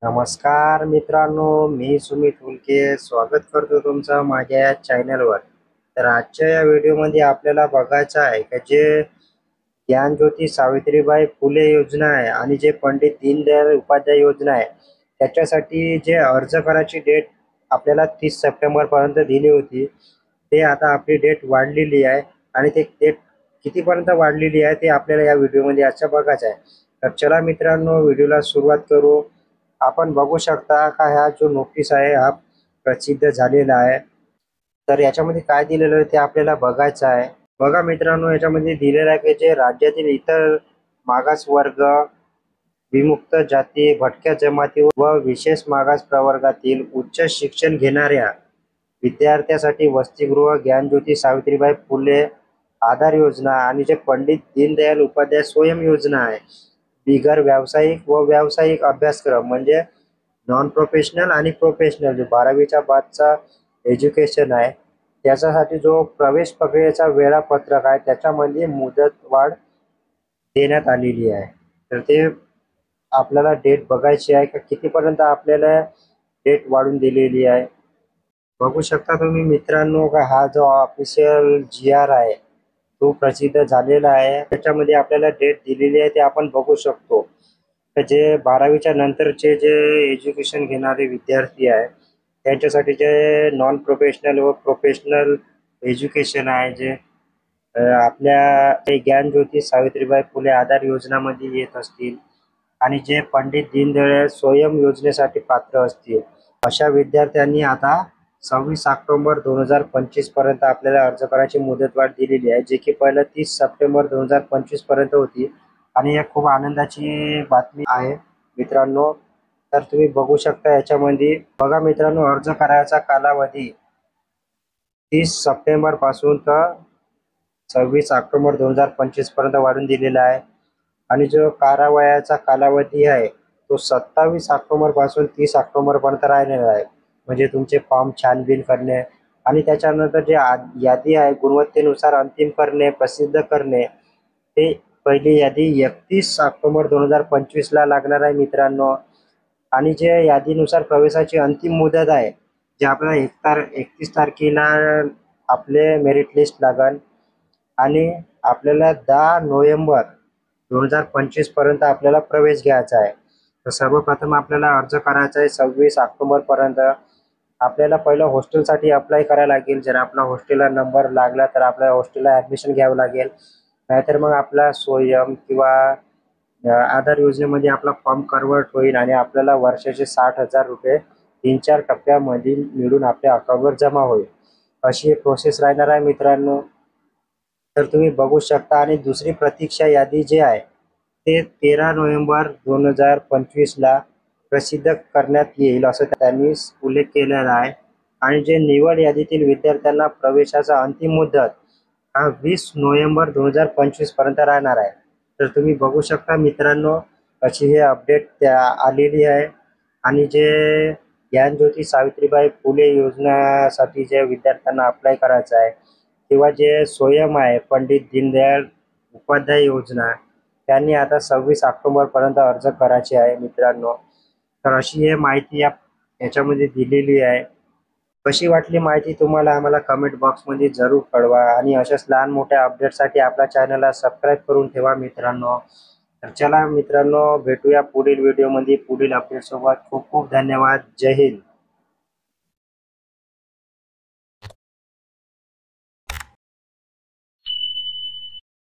नमस्कार मित्रांनो, मी सुमित हुलके स्वागत करतो तुमचं माझ्या या चॅनलवर. तर आजच्या या व्हिडिओमध्ये आपल्याला बघायचं आहे की जे ज्ञानज्योती सावित्रीबाई फुले योजना आहे आणि जे पंडित दीनदयाळ उपाध्याय योजना आहे, त्याच्यासाठी जे अर्ज करायची डेट आपल्याला 30 सप्टेंबरपर्यंत दिली होती, ते आता आपली डेट वाढलेली आहे आणि ते डेट कितीपर्यंत वाढलेली आहे ते आपल्याला या व्हिडिओमध्ये आजच्या बघायचं आहे. तर चला मित्रांनो, व्हिडिओला सुरुवात करू. आपण बघू शकता का हा जो नोटीस आहे हा प्रसिद्ध झालेला आहे. तर याच्यामध्ये काय दिलेलं आहे ते आपल्याला बघायचं आहे. बघा मित्रांनो, याच्यामध्ये दिलेलं आहे की जे राज्यातील इतर मागास वर्ग, विमुक्त जाती, भटक्या जमाती व विशेष मागास प्रवर्गातील उच्च शिक्षण घेणाऱ्या विद्यार्थ्यांसाठी वसतिगृह, ज्ञानज्योती सावित्रीबाई फुले आधार योजना आणि जे पंडित दीनदयाल उपाध्याय स्वयं योजना आहे, बिगर व्यावसायिक व व्यावसायिक अभ्यासक्रम म्हणजे नॉन प्रोफेशनल आणि प्रोफेशनल जो 12वीच्या बादचा एज्युकेशन आहे, त्याच्यासाठी जो प्रवेश प्रक्रियेचा वेळापत्रक आहे त्याच्यामध्ये मुदतवाढ देण्यात आलेली आहे. तर ते आपल्याला डेट बघायची आहे का कितीपर्यंत आपल्याला डेट वाढून दिलेली आहे. बघू शकता तुम्ही मित्रांनो का हा जो ऑफिशियल GR आहे तो प्रसिद्ध झालेला आहे. त्याच्यामध्ये आपल्याला डेट दिलेली आहे ते आपण बघू शकतो. तर जे 12वीच्या नंतरचे जे एज्युकेशन घेणारे विद्यार्थी आहे त्यांच्यासाठी जे नॉन प्रोफेशनल व प्रोफेशनल एज्युकेशन आहे, जे आपल्या ज्ञानज्योती सावित्रीबाई फुले आधार योजनामध्ये येत असतील आणि जे पंडित दीनदयाळ स्वयं योजनेसाठी पात्र असतील, अशा विद्यार्थ्यांनी आता 26 ऑक्टोबर 2025 पर्यंत आपल्याला अर्ज करायची मुदतवाढ दिलेली आहे, जे की पहिलं 30 सप्टेंबर 2025 पर्यंत होती. आणि एक खूप आनंदाची बातमी आहे मित्रांनो. तर तुम्ही बघू शकता याच्यामध्ये. बघा मित्रांनो, अर्ज करायचा कालावधी 30 सप्टेंबर पासून तर 26 ऑक्टोबर 2025 पर्यंत वाढून दिलेला आहे. आणि जो कारावायाचा कालावधी आहे तो 27 ऑक्टोबर पासून 30 ऑक्टोबर पर्यंत राहिलेला आहे. म्हणजे तुमचे फॉर्म छानबीन करणे आणि त्याच्यानंतर जे यादी आहे गुणवत्तेनुसार अंतिम करणे, प्रसिद्ध करणे, ते पहिली यादी 31 ऑक्टोबर 2025 ला लागणार आहे मित्रांनो. आणि जे यादीनुसार प्रवेशाची अंतिम मुदत आहे, जे आपल्याला 31 तारखेला आपले मेरिट लिस्ट लागेल आणि आपल्याला 10 नोव्हेंबर 2025 पर्यंत आपल्याला प्रवेश घ्यायचा आहे. तर सर्वप्रथम आपल्याला अर्ज करायचा आहे 26 ऑक्टोबर पर्यंत. आपल्याला पहिलं हॉस्टेलसाठी अप्लाय करायला लागेल. जर आपला हॉस्टेलला नंबर लागला तर आपल्याला हॉस्टेलला ॲडमिशन घ्यावं लागेल. नाहीतर मग आपला स्वयं किंवा आधार योजनेमध्ये आपला फॉर्म कन्वर्ट होईल आणि आपल्याला वर्षाचे 60,000 रुपये 3-4 टप्प्यामध्ये मिळून आपल्या अकाउंटवर जमा होईल. अशी एक प्रोसेस राहणार आहे मित्रांनो. तर तुम्ही बघू शकता. आणि दुसरी प्रतीक्षा यादी जे आहे ते 13 नोव्हेंबर 2025 ला प्रसिद्ध करण्यात येईल असं त्यांनी उल्लेख केलेला आहे. आणि जे निवड यादीतील विद्यार्थ्यांना प्रवेशाचा अंतिम मुदत हा 20 नोव्हेंबर 2025 पर्यंत राहणार आहे. तर तुम्ही बघू शकता मित्रांनो, अशी हे अपडेट त्या आलेली आहे. आणि जे ज्ञानज्योती सावित्रीबाई फुले योजनेसाठी जे विद्यार्थ्यांना अप्लाय करायचं आहे किंवा जे स्वयं आहे पंडित दीनदयाळ उपाध्याय योजना, त्यांनी आता 26 ऑक्टोबरपर्यंत अर्ज करायचे आहे मित्रांनो. तर अशी हे माहिती याच्यामध्ये दिलेली आहे. कशी वाटली माहिती तुम्हाला आम्हाला कमेंट बॉक्समध्ये जरूर कळवा आणि अशाच लहान मोठ्या अपडेटसाठी आपल्या चॅनलला सबस्क्राईब करून ठेवा मित्रांनो. तर चला मित्रांनो, भेटूया पुढील व्हिडिओमध्ये पुढील अपडेटसोबत. खूप खूप धन्यवाद. जय हिंद.